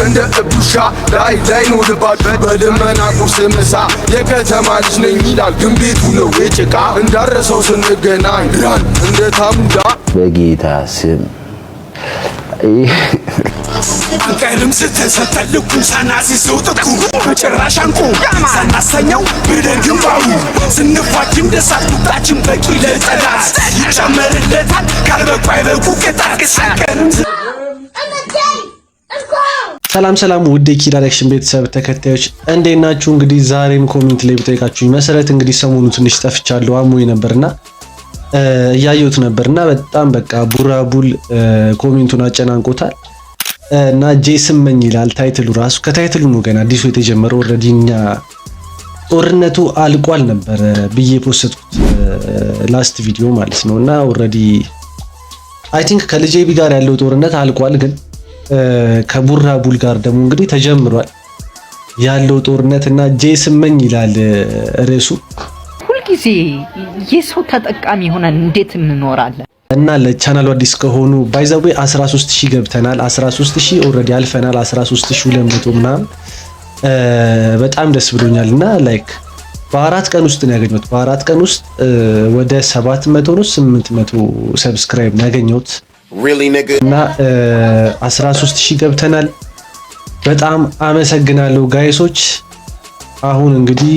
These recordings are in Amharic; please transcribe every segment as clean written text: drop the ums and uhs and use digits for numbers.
እንደ እብዱሻ ላይ ነው ልባል በደመና ቁርስ ምሳ የከተማ ልጅ ነኝ ይላል ግን ቤቱ ነው የጭቃ እንዳረሰው ስንገናኝ ራን እንደ ታሙዳ በጌታ ስም አንቀርም ስተሰተልኩ ሳናሲሰው ጥቁ በጭራሽ አንቁ ሳናሰኘው ብለን ግንባሩ ስንፋጅም ደሳት ቁጣችን በቂ ለጠላት ይጨመርለታል ካልበቁ አይበቁ ቅጣት ሰላም ሰላም ውድ የኪራል አክሽን ቤተሰብ ተከታዮች እንዴት ናችሁ? እንግዲህ ዛሬም ኮሜንት ላይ ብጠይቃችሁኝ መሰረት እንግዲህ ሰሞኑ ትንሽ ጠፍቻለሁ አሞኝ ነበርና እያየሁት ነበርና በጣም በቃ ቡራቡል ኮሜንቱን አጨናንቆታል እና ጄስመኝ ይላል ታይትሉ ራሱ ከታይትሉ ነው ገና አዲሱ የተጀመረው ኦሬዲ እኛ ጦርነቱ አልቋል ነበር ብዬ ፖስትኩት ላስት ቪዲዮ ማለት ነውና ኦሬዲ አይ ቲንክ ከልጄቢ ጋር ያለው ጦርነት አልቋል ግን ከቡራቡል ጋር ደግሞ እንግዲህ ተጀምሯል ያለው ጦርነትና ጄስመኝ ይላል ርዕሱ ሁልጊዜ የሰው ተጠቃሚ ሆነን እንዴት እንኖራለን? እና ለቻናሉ አዲስ ከሆኑ ባይዛዌ 13000 ገብተናል 13000 ኦሬዲ አልፈናል 13200 ምናምን በጣም ደስ ብሎኛልና ላይክ በአራት ቀን ውስጥ ነው ያገኘሁት በአራት ቀን ውስጥ ወደ 700 ነው 800 ሰብስክራይብ ነው ያገኘሁት እና 13000 ገብተናል በጣም አመሰግናለሁ ጋይሶች አሁን እንግዲህ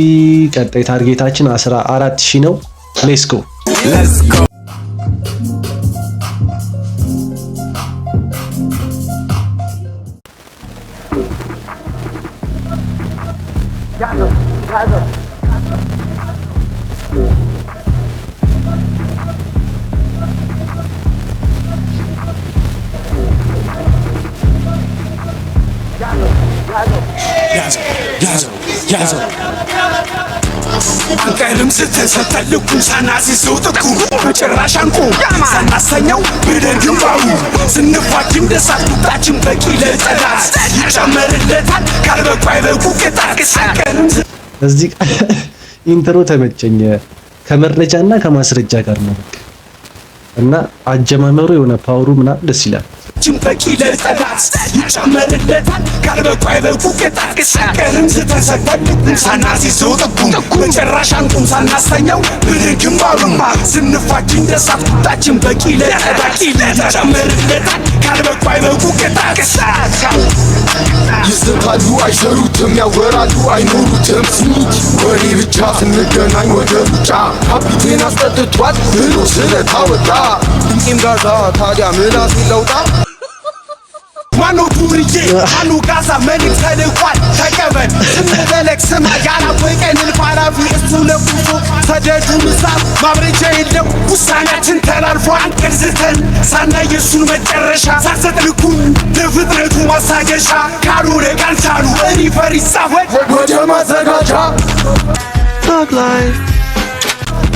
ቀጣይ ታርጌታችን 14000 ነው ሌትስ ጎ ያዘው አንቀርም ስተሰተልኩ ሳናሲሰው ጥቁ በጭራሽ አንቁ ሳናሰኘው ብለን ግንባሩ ስንፋጅም ደሳት ቁጣችን በቂ ለጠላት ይጨመርለታል ካልበቁ አይበቁ ቅጣት እዚህ ኢንትሮ ተመቸኝ ከመረጃና ከማስረጃ ጋር ነው እና አጀማመሩ የሆነ ፓወሩ ምናምን ደስ ይላል በቂ ለጠላት ይጨመርለታል ካልበቁ አይበቁ ቅጣት አንቀርም ስተሰተልኩ ሳናሲሰው ጥቁ በጭራሽ አንቁም ሳናሰኘው ብለን ግንባሩ ስንፋጅም ደሳት ቁጣችን በቂ ለጠላት ይጨመርለታል ካልበቁ አይበቁ ቅጣት ይስታሉ አይሰሩትም ያወራሉ አይኖሩትም ስሚት ወሬ ብቻ ስንገናኝ ወደ ሩጫ ካፒቴን አስጠጥቷል ብሎ ስለታወጣ ድምጤም ጋዛ ታዲያ ምላስ ይለውጣ ማኑ ዱርዬ ማኑ ጋዛ መልክ ተልቋል ተቀበል ስንበለቅ ስማ ያላወቀን ልፋራፊ እሱ ለጉዞ ሰደዱ ምሳብ ማብረጃ የለው ውሳኔያችን ተላልፏል አንቀርዝተን ሳናይ የሱን መጨረሻ ሳሰጥልኩን ለፍጥረቱ ማሳገሻ ካልሆነ ካልቻሉ ሪፈር ይጻፈል ወደ ማዘጋጃ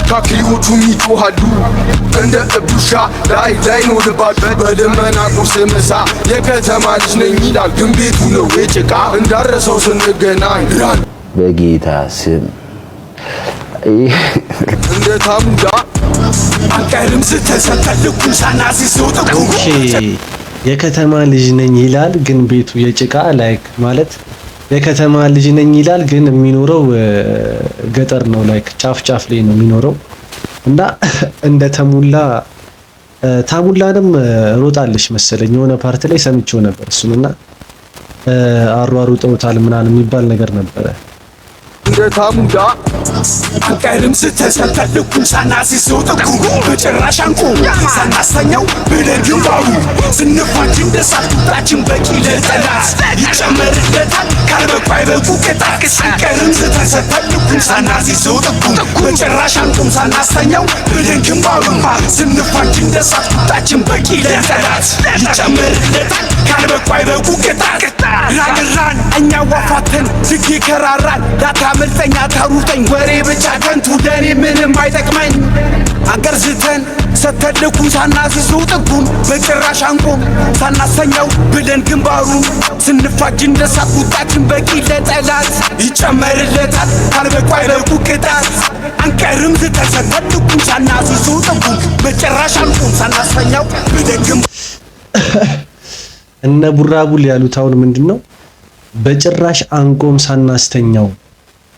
ካኪዎቹም ይጮሃሉ እንደ እብዱሻ ላይ ነው ልባል በደመና ቁርስ ምሳ የከተማ ልጅ ነኝ ይላል ግን ቤቱ ነው የጭቃ እንዳረሰው ስንገናኝ ራን በጌታ ስም እንደ ታሙዳ አንቀርም ስተሰተልኩ ሳናሲሰው ጥቁ የከተማ ልጅ ነኝ ይላል ግን ቤቱ የጭቃ ላይክ ማለት የከተማ ልጅ ነኝ ይላል ግን የሚኖረው ገጠር ነው ላይክ ጫፍ ላይ ነው የሚኖረው እና እንደ ታሙላንም ሮጣለች መሰለኝ የሆነ ፓርት ላይ ሰምቼው ነበር እሱንና አሯሩጠውታል ምናምን የሚባል ነገር ነበረ እንደ ታሙዳ አንቀርም ስተሰተልኩ ሳናሲሰው ጥቁ በጭራሽ አንቁ ሳናሰኘው ብለን ግንባሩ ስንፋጅም ደሳት ቁጣችን በቂ ለጠላት ይጨመርለታል ካልበቁ አይበቁ ቅጣት አንቀርም ስተሰተልኩ ሳናሲሰው ጥቁ በጭራሽ አንቁም ሳናሰኘው ብለን ግንባሩ ስንፋጅም ደሳት ቁጣችን በቂ ለጠላት ይጨመርለታል ካልበቁ አይበቁ ቅጣት ራን እኛ ዋፋትን ዝግ ይከራራል ዳታመልጠኛ ታሩጠኝ ወሬ ብቻ ከንቱ ለኔ ምንም አይጠቅመኝ አንቀርዝተን ሰተልኩ ሳናሲሰው ጥቁን በጭራሽ አንቁም ሳናሰኘው ብለን ግንባሩን ስንፋጅ እንደሳት ቁጣችን በቂ ለጠላት ይጨመርለታል ካልበቁ አይበቁ ቅጣት አንቀርም ስተሰተልኩ ሳናሲሰው ጥቁን በጭራሽ አንቁም ሳናሰኘው ብለን ግንባሩን እነ ቡራቡል ያሉት አሁን ምንድነው በጭራሽ አንቆም ሳናስተኛው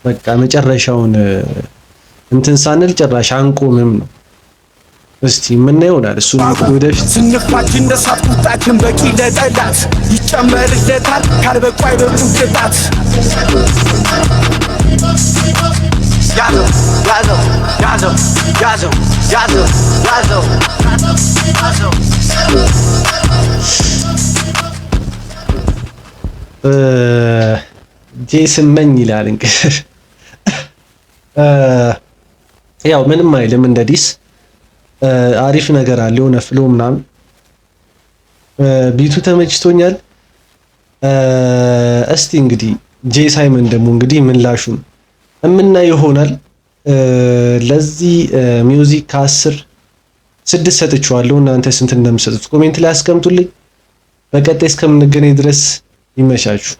በቃ መጨረሻውን እንትን ሳንል ጭራሽ አንቆምም ነው። እስቲ ምን ይሆናል እሱ ወደፊት ስንፋጅ እንደ ሳት ቁጣችን በቂ ለጠላት ይጨመርለታል ካልበቁ አይበቁም ቅጣት ያዘው ያዘው ያዘው ያዘው ያዘው ያዘው ጄስመኝ ይላል እንግዲህ ያው ምንም አይልም እንደ ዲስ አሪፍ ነገር አለ የሆነ ፍሎ ምናምን ቢቱ ተመችቶኛል። እስቲ እንግዲህ ጄ ሳይመን ደግሞ እንግዲህ ምላሹን የምናየው ይሆናል። ለዚህ ሚውዚክ ከ10 6 ሰጥቼዋለሁ። እናንተ ስንት እንደምትሰጡት ኮሜንት ላይ አስቀምጡልኝ። በቀጣይ እስከምንገናኝ ድረስ ይመቻችሁ።